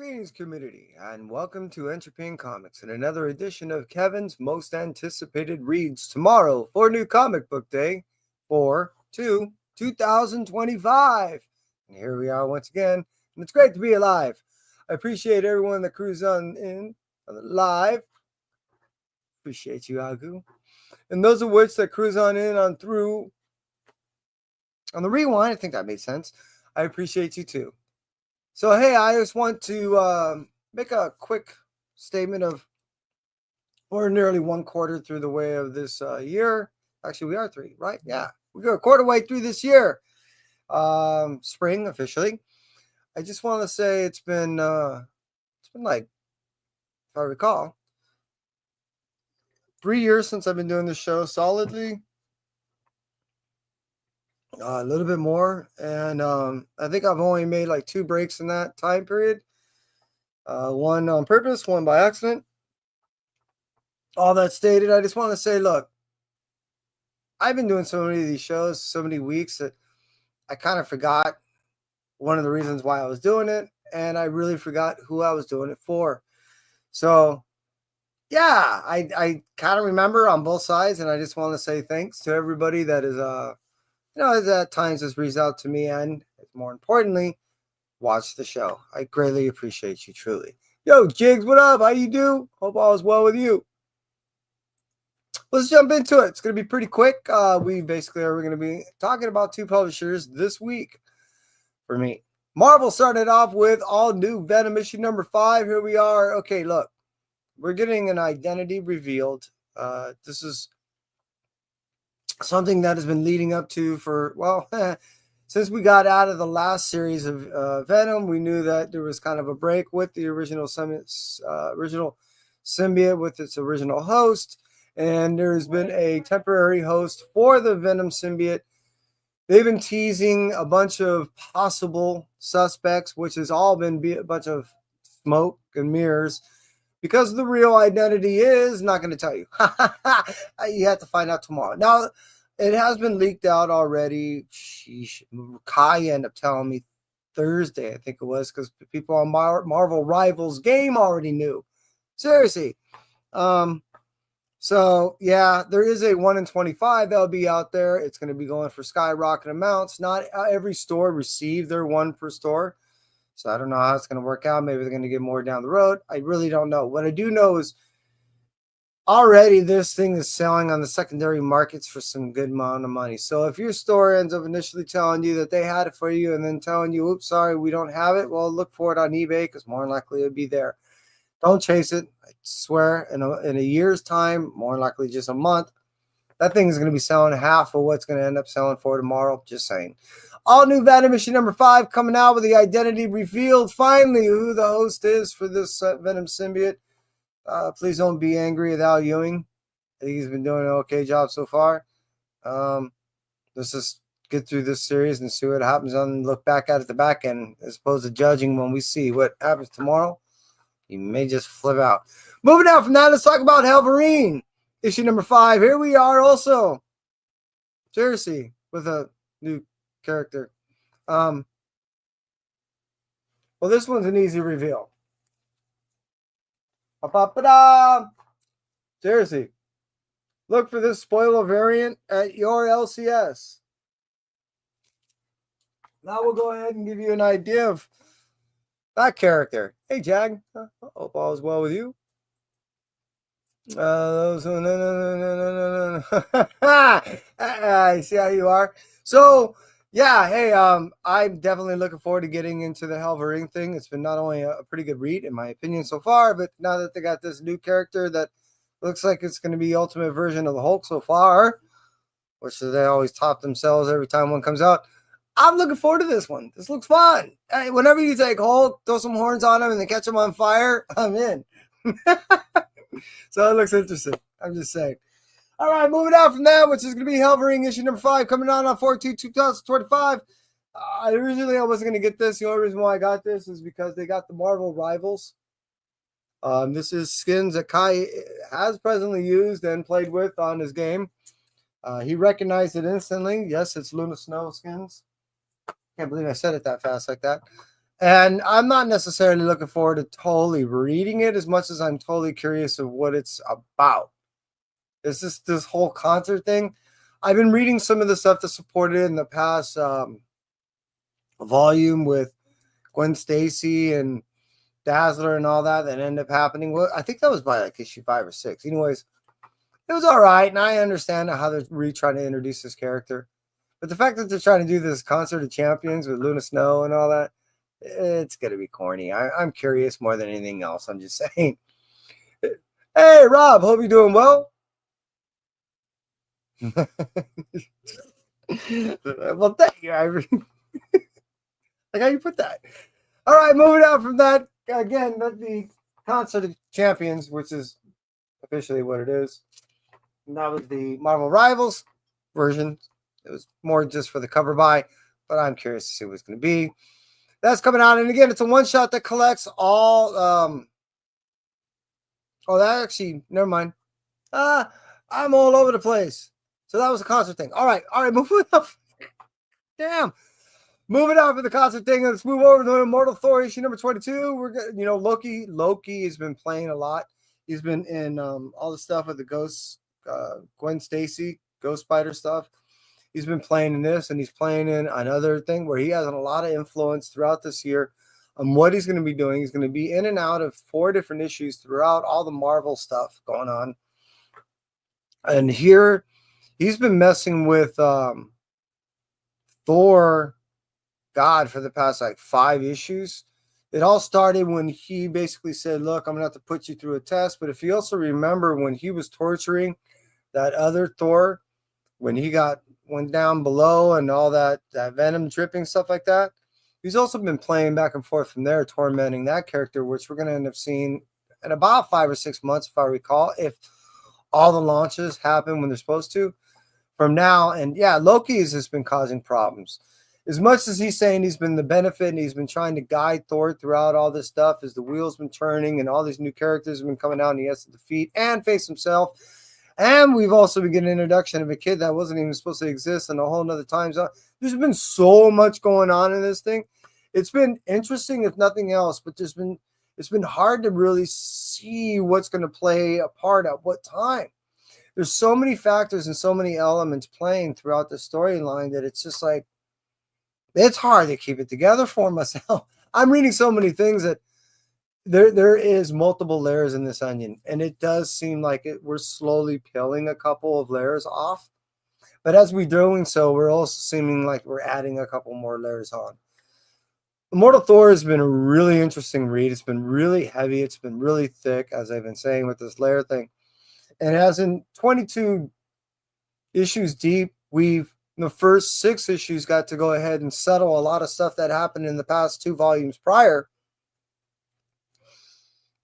Greetings, community, and welcome to NCBD Comics and another edition of Kevin's most anticipated reads tomorrow for New Comic Book Day 4/2/2025. And here we are once again, and it's great to be alive. I appreciate everyone that crews on in live. Appreciate you, Agu. And those of which that cruise on in on through on the rewind, I think that made sense. I appreciate you too. So, hey, I just want to make a quick statement of we're nearly one quarter through the way of this year. Actually, we are three, right? Yeah, we go a quarter way through this year. Spring officially. I just want to say it's been like, if I recall, 3 years since I've been doing this show solidly. A little bit more, and I think I've only made like 2 breaks in that time period. One on purpose, one by accident. All that stated, I just want to say, look, I've been doing so many of these shows, so many weeks that I kind of forgot one of the reasons why I was doing it, and I really forgot who I was doing it for. So, yeah, I kind of remember on both sides, and I just want to say thanks to everybody that is at times has reached out to me and, more importantly, watch the show. I greatly appreciate you, truly. Yo, Jigs, what up? How you do? Hope all is well with you. Let's jump into it. It's going to be pretty quick. We basically are going to be talking about 2 publishers this week for me. Marvel started off with all new Venom issue number 5. Here we are. Okay, look, we're getting an identity revealed. This is something that has been leading up to for, since we got out of the last series of Venom. We knew that there was kind of a break with the original symbiote with its original host, and there's been a temporary host for the Venom symbiote. They've been teasing a bunch of possible suspects, which has all been a bunch of smoke and mirrors, because the real identity is not going to tell you. You have to find out tomorrow. Now, it has been leaked out already. Sheesh. Kai ended up telling me Thursday, I think it was, because people on Marvel Rivals game already knew. Seriously. So, yeah, there is a 1 in 25 that'll be out there. It's going to be going for skyrocketing amounts. Not every store received their 1 per store. So I don't know how it's going to work out. Maybe they're going to get more down the road. I really don't know. What I do know is already this thing is selling on the secondary markets for some good amount of money. So if your store ends up initially telling you that they had it for you and then telling you, oops, sorry, we don't have it, well, look for it on eBay because more than likely it'll be there. Don't chase it. I swear in a year's time, more than likely just a month, that thing is going to be selling half of what's going to end up selling for tomorrow. Just saying. All new Venom issue number 5 coming out with the identity revealed. Finally, who the host is for this Venom symbiote. Please don't be angry at Al Ewing. I think he's been doing an okay job so far. Let's just get through this series and see what happens and look back at it the back end as opposed to judging when we see what happens tomorrow. You may just flip out. Moving on from that, let's talk about Wolverine. Issue number 5. Here we are also. Seriously, with a new character. Well, this one's an easy reveal. Ba-ba-ba-da! Seriously. Look for this spoiler variant at your LCS. Now we'll go ahead and give you an idea of that character. Hey, Jag. Hope all is well with you. No. I see how you are. So, yeah, hey, I'm definitely looking forward to getting into the Wolverine thing. It's been not only a pretty good read, in my opinion, so far, but now that they got this new character that looks like it's going to be the ultimate version of the Hulk so far, which they always top themselves every time one comes out, I'm looking forward to this one. This looks fun. Hey, whenever you take Hulk, throw some horns on him, and then catch him on fire, I'm in. So it looks interesting. I'm just saying. All right, moving on from that, which is going to be Wolverine issue number 5 coming out on 4/2/2025. Originally, I wasn't going to get this. The only reason why I got this is because they got the Marvel Rivals. This is skins that Kai has presently used and played with on his game. He recognized it instantly. Yes, it's Luna Snow skins. Can't believe I said it that fast like that. And I'm not necessarily looking forward to totally reading it as much as I'm totally curious of what it's about. Is this whole concert thing? I've been reading some of the stuff that supported it in the past volume with Gwen Stacy and Dazzler and all that ended up happening. Well, I think that was by like issue 5 or 6. Anyways, it was all right, and I understand how they're really trying to introduce this character. But the fact that they're trying to do this concert of champions with Luna Snow and all that, it's gonna be corny. I'm curious more than anything else. I'm just saying. Hey, Rob, hope you're doing well. Well, thank you. Like how you put that. All right, moving on from that. Again, that's the concert of champions, which is officially what it is. And that was the Marvel Rivals version. It was more just for the cover buy, but I'm curious to see what it's going to be. That's coming out, and again, it's a one shot that collects all. Oh, that actually, never mind. I'm all over the place. So that was a concert thing. All right, moving up. Damn. Moving on for the concert thing, let's move over to Immortal Thor issue number 22. We're Loki. Loki has been playing a lot. He's been in all the stuff with the Ghost, Gwen Stacy, Ghost Spider stuff. He's been playing in this, and he's playing in another thing where he has a lot of influence throughout this year on what he's going to be doing. He's going to be in and out of 4 different issues throughout all the Marvel stuff going on. And here, he's been messing with Thor God for the past like 5 issues. It all started when he basically said, look, I'm gonna have to put you through a test. But if you also remember when he was torturing that other Thor, when he went down below and all that venom dripping, stuff like that, he's also been playing back and forth from there, tormenting that character, which we're gonna end up seeing in about 5 or 6 months, if I recall, if all the launches happen when they're supposed to from now. And yeah, Loki has just been causing problems. As much as he's saying he's been the benefit and he's been trying to guide Thor throughout all this stuff as the wheel's been turning and all these new characters have been coming out and he has to defeat and face himself. And we've also been getting an introduction of a kid that wasn't even supposed to exist in a whole nother time zone. There's been so much going on in this thing. It's been interesting, if nothing else, but it's been hard to really see what's going to play a part at what time. There's so many factors and so many elements playing throughout the storyline that it's just like, it's hard to keep it together for myself. I'm reading so many things that there is multiple layers in this onion, and it does seem like we're slowly peeling a couple of layers off. But as we're doing so, we're also seeming like we're adding a couple more layers on. Immortal Thor has been a really interesting read. It's been really heavy. It's been really thick, as I've been saying with this layer thing. And as in 22 issues deep, the first 6 issues got to go ahead and settle a lot of stuff that happened in the past 2 volumes prior.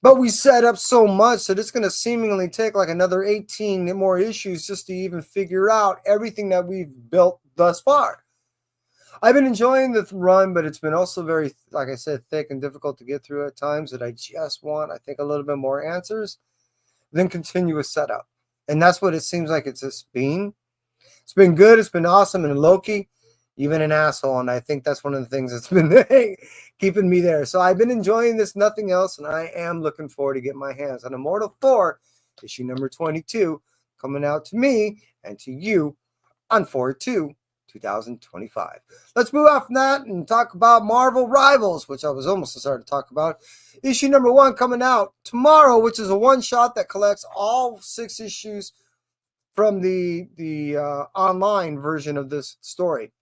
But we set up so much that it's going to seemingly take like another 18 more issues just to even figure out everything that we've built thus far. I've been enjoying the run, but it's been also very, like I said, thick and difficult to get through at times that I just want, I think, a little bit more answers than continuous setup. And that's what it seems like it's just been. It's been good. It's been awesome. And Loki, even an asshole. And I think that's one of the things that's been keeping me there. So I've been enjoying this, nothing else. And I am looking forward to get my hands on Immortal Thor, issue number 22, coming out to me and to you on 4/2, 2025. Let's move off from that and talk about Marvel Rivals, which I was almost starting to talk about. Issue number 1 coming out tomorrow, which is a one-shot that collects all 6 issues from the online version of this story.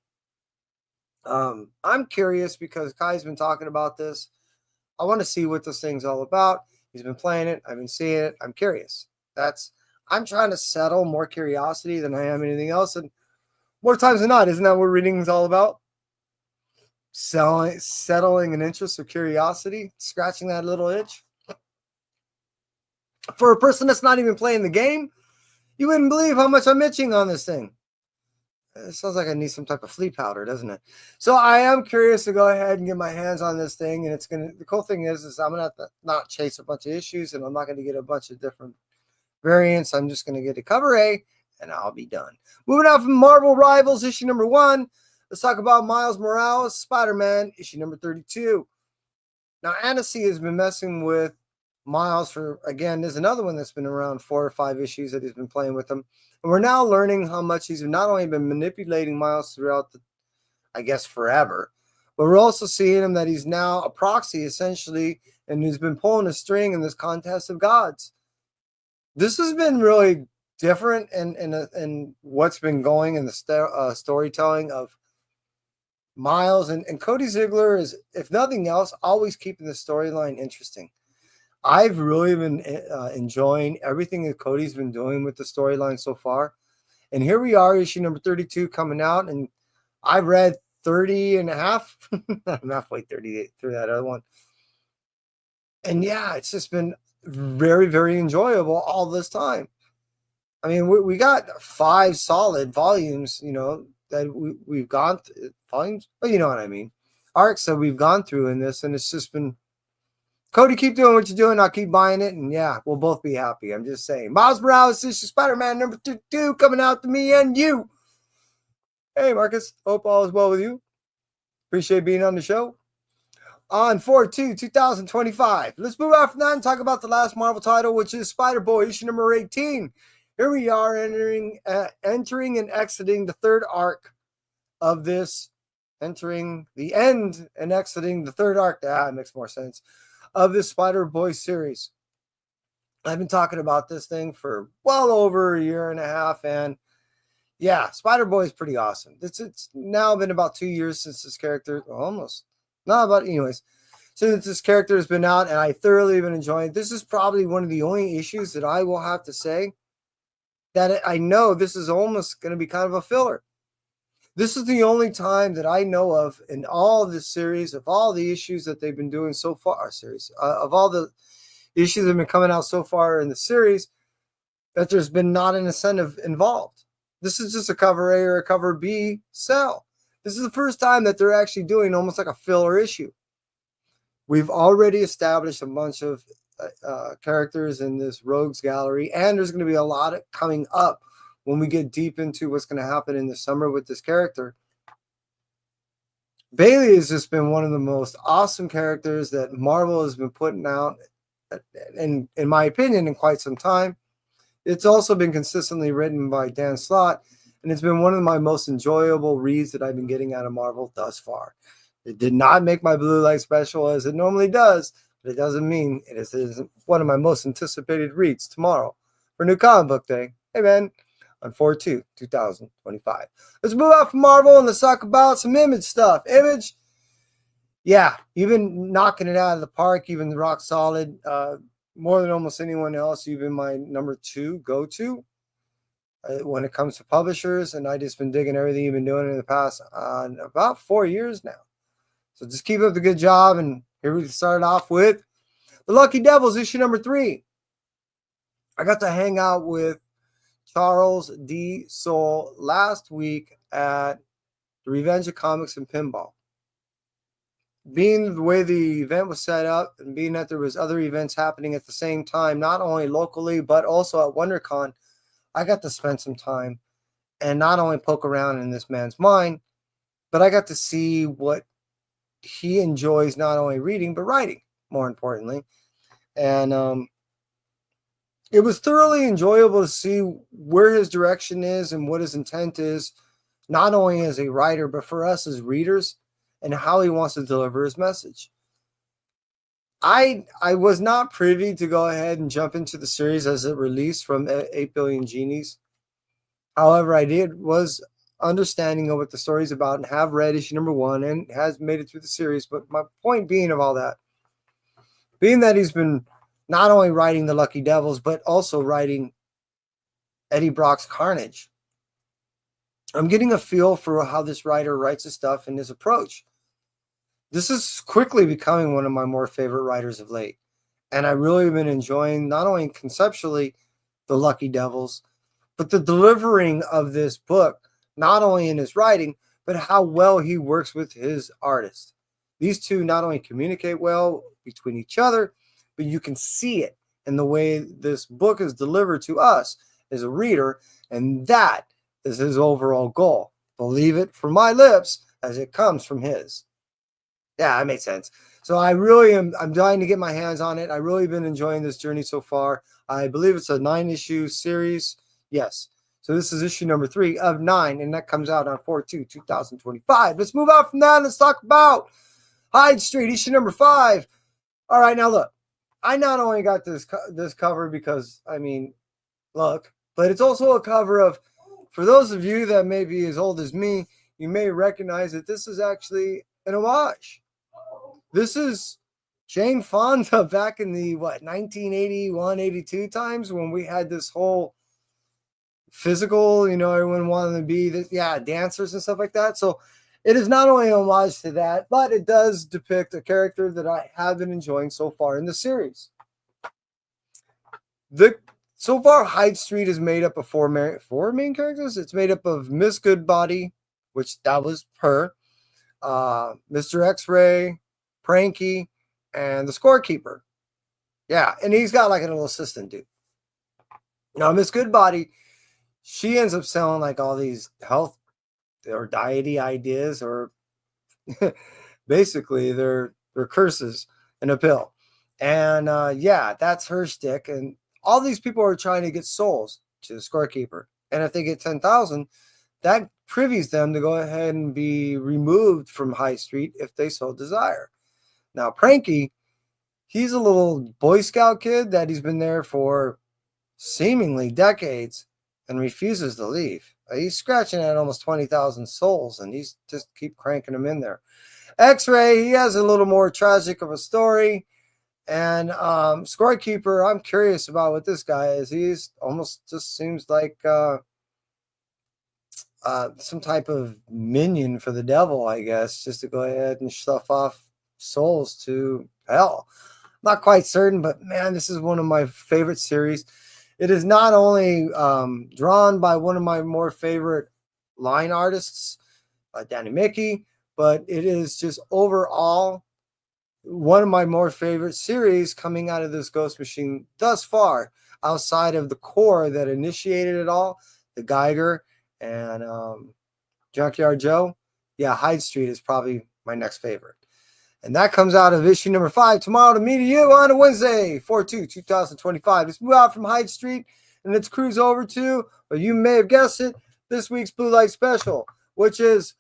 I'm curious because Kai's been talking about this. I want to see what this thing's all about. He's been playing it. I've been seeing it. I'm curious. I'm trying to settle more curiosity than I am anything else. And more times than not, isn't that what reading is all about? Settling an interest or curiosity, scratching that little itch. For a person that's not even playing the game, you wouldn't believe how much I'm itching on this thing. It sounds like I need some type of flea powder, doesn't it? So I am curious to go ahead and get my hands on this thing. And the cool thing is I'm going to have to not chase a bunch of issues, and I'm not going to get a bunch of different variants. I'm just going to get a cover A, and I'll be done. Moving on from Marvel Rivals, issue number 1. Let's talk about Miles Morales, Spider-Man, issue number 32. Now, Annecy has been messing with Miles for, again, there's another one that's been around 4 or 5 issues that he's been playing with him. And we're now learning how much he's not only been manipulating Miles throughout the, I guess, forever, but we're also seeing him that he's now a proxy, essentially, and he's been pulling a string in this contest of gods. This has been really different in what's been going in the storytelling of Miles. And Cody Ziegler is, if nothing else, always keeping the storyline interesting. I've really been enjoying everything that Cody's been doing with the storyline so far. And here we are, issue number 32 coming out, and I've read 30 and a half. I'm halfway 38 through that other one. And yeah, it's just been very, very enjoyable all this time. I mean, we got 5 solid volumes, that we've gone through, volumes, but you know what I mean. Arcs that we've gone through in this, and it's just been, Cody, keep doing what you're doing. I'll keep buying it, and yeah, we'll both be happy. I'm just saying. Miles Morales, this is Spider-Man number 2 coming out to me and you. Hey, Marcus, hope all is well with you. Appreciate being on the show. On 4/2/2025. Let's move on from that and talk about the last Marvel title, which is Spider-Boy, issue number 18. Here we are entering and exiting the third arc of this, entering the end and exiting the third arc. That makes more sense. Of this Spider-Boy series. I've been talking about this thing for well over a year and a half, and yeah, Spider-Boy is pretty awesome. It's now been about 2 years since this character, almost, not about, anyways, since this character has been out, and I thoroughly been enjoying it. This is probably one of the only issues that I will have to say that I know this is almost going to be kind of a filler. This is the only time that I know of in all of this series, of all the issues that they've been doing so far, of all the issues that have been coming out so far in the series, that there's been not an incentive involved. This is just a cover A or a cover B sell. This is the first time that they're actually doing almost like a filler issue. We've already established a bunch of characters in this Rogues Gallery, and there's going to be a lot coming up when we get deep into what's going to happen in the summer with this character. Bailey has just been one of the most awesome characters that Marvel has been putting out, in my opinion, in quite some time. It's also been consistently written by Dan Slott, and it's been one of my most enjoyable reads that I've been getting out of Marvel thus far. It did not make my Blue Light special as it normally does, but it doesn't mean it is one of my most anticipated reads tomorrow for New Comic Book Day. Hey, man. On 4/2/2025. Let's move on from Marvel and let's talk about some Image stuff. Image, yeah, you've been knocking it out of the park, even the rock solid, more than almost anyone else. You've been my number 2 go-to when it comes to publishers, and I just been digging everything you've been doing in the past about 4 years now. So just keep up the good job, and here we start off with The Lucky Devils, issue number 3. I got to hang out with Charles D. Soule last week at the Revenge of Comics and Pinball. Being the way the event was set up, and being that there was other events happening at the same time, not only locally but also at WonderCon, I got to spend some time and not only poke around in this man's mind, but I got to see what he enjoys, not only reading but writing, more importantly. And it was thoroughly enjoyable to see where his direction is and what his intent is, not only as a writer, but for us as readers, and how he wants to deliver his message. I was not privy to go ahead and jump into the series as it released from 8 Billion Genies. However, I was understanding of what the story's about and have read issue number 1 and has made it through the series. But my point being of all that, being that he's been not only writing The Lucky Devils, but also writing Eddie Brock's Carnage, I'm getting a feel for how this writer writes his stuff and his approach. This is quickly becoming one of my more favorite writers of late. And I really have been enjoying not only conceptually The Lucky Devils, but the delivering of this book, not only in his writing, but how well he works with his artist. These two not only communicate well between each other, but you can see it in the way this book is delivered to us as a reader, and that is his overall goal. Believe it from my lips as it comes from his. Yeah, that makes sense. So I'm dying to get my hands on it. I really been enjoying this journey so far. I believe it's a 9-issue series. Yes. So this is issue number 3 of 9, and that comes out on 4/2/2025. Let's move out from that. Let's talk about Hyde Street, issue number 5. All right, now look, I not only got this cover because, I mean, look, but it's also a cover of, for those of you that may be as old as me, you may recognize that this is actually an homage. This is Jane Fonda back in the 1981, 82 times when we had this whole physical, everyone wanted to be this, dancers and stuff like that. So it is not only an homage to that, but it does depict a character that I have been enjoying so far in the series. So far, Hyde Street is made up of four main characters. It's made up of Miss Goodbody, which that was her, Mr. X-Ray, Pranky, and the scorekeeper. Yeah, and he's got like a little assistant dude. Now, Miss Goodbody, she ends up selling like all these health or diety ideas, or basically they're curses in a pill. And that's her stick. And all these people are trying to get souls to the scorekeeper. And if they get 10,000, that privies them to go ahead and be removed from High Street if they so desire. Now, Pranky, he's a little Boy Scout kid that he's been there for seemingly decades and refuses to leave. He's scratching at almost 20,000 souls, and he's just keep cranking them in there. X-Ray, he has a little more tragic of a story. And scorekeeper, I'm curious about what this guy is. He's almost just seems like some type of minion for the devil, I guess, just to go ahead and stuff off souls to hell. Not quite certain, but man, this is one of my favorite series. It is not only drawn by one of my more favorite line artists, Danny Mickey, but it is just overall one of my more favorite series coming out of this Ghost Machine thus far, outside of the core that initiated it all, the Geiger and Junkyard Joe. Yeah, Hyde Street is probably my next favorite. And that comes out of issue number 5 tomorrow to me to you on a Wednesday, 4/2/2025. Let's move out from Hyde Street and let's cruise over to, well, you may have guessed it, this week's Blue Light Special, which is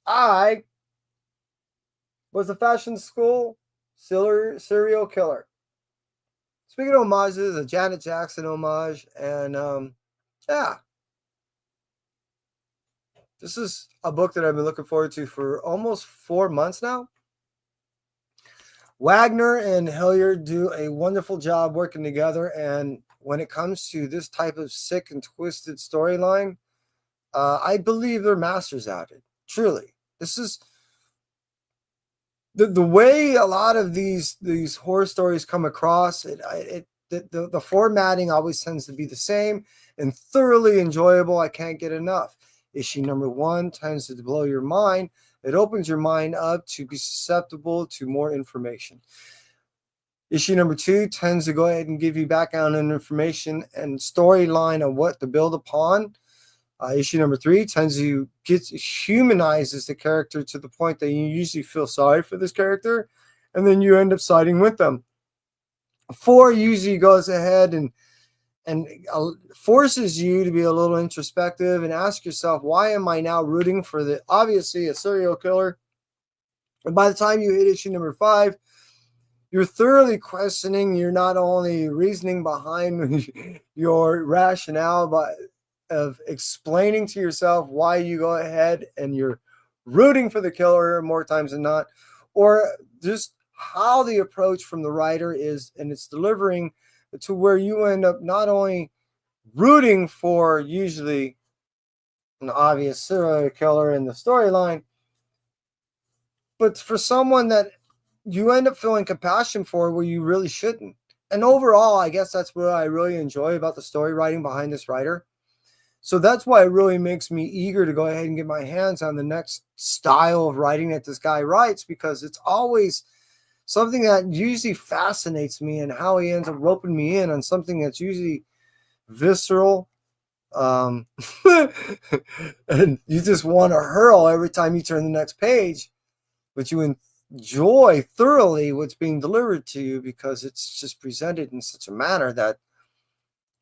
I was a fashion school serial killer. Speaking of homages, a Janet Jackson homage, and this is a book that I've been looking forward to for almost 4 months now. Wagner and Hilliard do a wonderful job working together, and when it comes to this type of sick and twisted storyline, I believe they're masters at it. Truly, this is the way a lot of these horror stories come across. The formatting always tends to be the same and thoroughly enjoyable. I can't get enough. Issue number 1 tends to blow your mind. It opens your mind up to be susceptible to more information. Issue number 2 tends to go ahead and give you background and information and storyline of what to build upon. Issue number 3 tends to humanizes the character to the point that you usually feel sorry for this character, and then you end up siding with them. 4 usually goes ahead and forces you to be a little introspective and ask yourself, why am I now rooting for obviously a serial killer? And by the time you hit issue number 5, you're thoroughly questioning your not only reasoning behind your rationale, but of explaining to yourself why you go ahead and you're rooting for the killer more times than not, or just how the approach from the writer is, and it's delivering to where you end up not only rooting for usually an obvious serial killer in the storyline, but for someone that you end up feeling compassion for where you really shouldn't. And overall, I guess that's what I really enjoy about the story writing behind this writer. So that's why it really makes me eager to go ahead and get my hands on the next style of writing that this guy writes, because it's always something that usually fascinates me, and how he ends up roping me in on something that's usually visceral. And you just want to hurl every time you turn the next page, but you enjoy thoroughly what's being delivered to you, because it's just presented in such a manner that,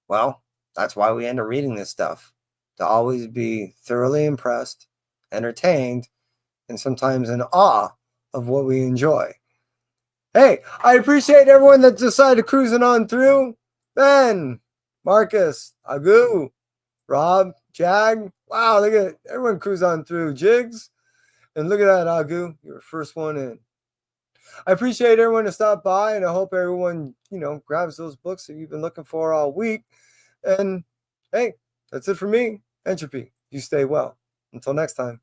well, that's why we end up reading this stuff, to always be thoroughly impressed, entertained, and sometimes in awe of what we enjoy. Hey, I appreciate everyone that decided cruising on through. Ben, Marcus, Agu, Rob, Jag. Wow, look at everyone cruise on through. Jigs. And look at that, Agu. You're first one in. I appreciate everyone to stop by, and I hope everyone, grabs those books that you've been looking for all week. And hey, that's it for me. Entropy. You stay well. Until next time.